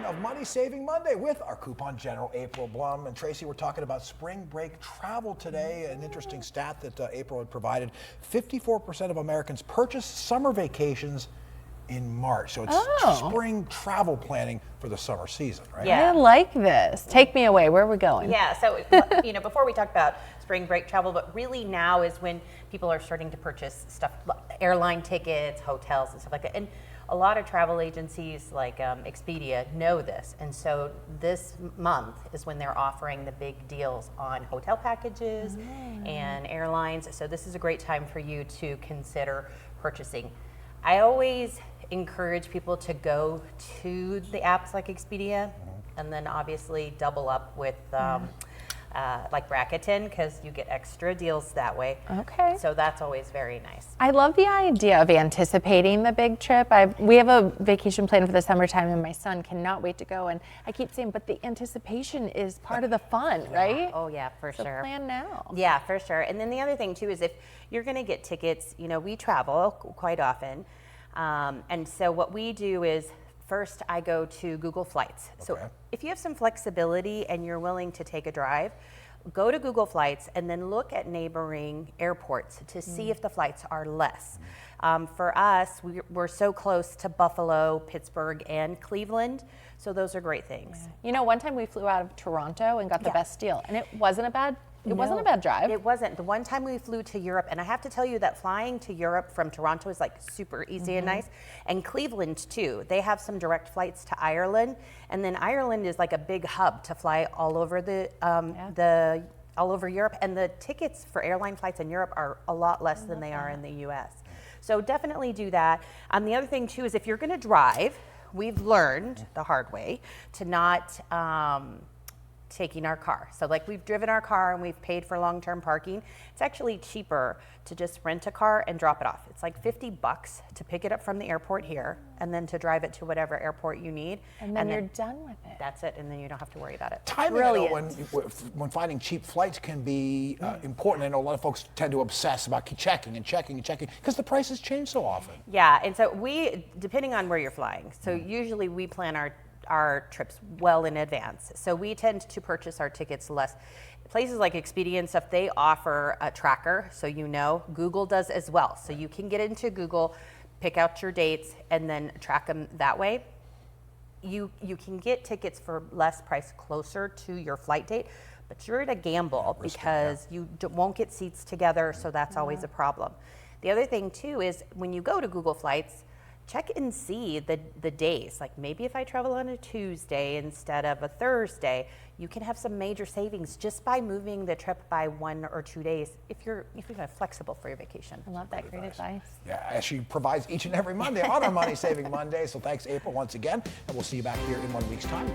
of Money Saving Monday with our coupon general, April Blum. And Tracy, we're talking about spring break travel today. An interesting stat that April had provided. 54% of Americans purchase summer vacations in March. So it's spring travel planning for the summer season, right? Yeah. I like this. Take me away. Where are we going? Yeah, so before we talk about spring break travel, but really now is when people are starting to purchase stuff, airline tickets, hotels, and stuff like that. And a lot of travel agencies like Expedia know this, and so this month is when they're offering the big deals on hotel packages and airlines. So this is a great time for you to consider purchasing. I always encourage people to go to the apps like Expedia, and then obviously double up with like Rakuten, because you get extra deals that way. Okay. So that's always very nice. I love the idea of anticipating the big trip. We have a vacation planned for the summertime, and my son cannot wait to go. And I keep saying, but the anticipation is part of the fun, right? Oh yeah, for So sure. plan now. Yeah, for sure. And then the other thing too is if you're going to get tickets, we travel quite often. And so what we do is first I go to Google Flights. So if you have some flexibility and you're willing to take a drive, go to Google Flights and then look at neighboring airports to see if the flights are less. For us, we're so close to Buffalo, Pittsburgh, and Cleveland. So those are great things. One time we flew out of Toronto and got the best deal, and it wasn't a bad drive. It wasn't. The one time we flew to Europe, and I have to tell you that flying to Europe from Toronto is like super easy and nice. And Cleveland too. They have some direct flights to Ireland, and then Ireland is like a big hub to fly all over all over Europe. And the tickets for airline flights in Europe are a lot less than they are in the U.S. So definitely do that. The other thing too is if you're going to drive, we've learned the hard way to not taking our car. So like we've driven our car and we've paid for long-term parking. It's actually cheaper to just rent a car and drop it off. It's like $50 to pick it up from the airport here and then to drive it to whatever airport you need. And then you're done with it. That's it, and then you don't have to worry about it. Timing, when finding cheap flights can be important. I know a lot of folks tend to obsess about checking because the prices change so often. Yeah, and so depending on where you're flying, so usually we plan our trips well in advance. So we tend to purchase our tickets less. Places like Expedia and stuff, they offer a tracker, so Google does as well. So you can get into Google, pick out your dates, and then track them that way. You can get tickets for less price closer to your flight date, but you're at a gamble because you won't get seats together, so that's always a problem. The other thing too is when you go to Google Flights, check and see the days. Like maybe if I travel on a Tuesday instead of a Thursday, you can have some major savings just by moving the trip by 1 or 2 days if you're flexible for your vacation. I love that. Great advice. Yeah, as she provides each and every Monday on our Money Saving Monday. So thanks, April, once again. And we'll see you back here in 1 week's time.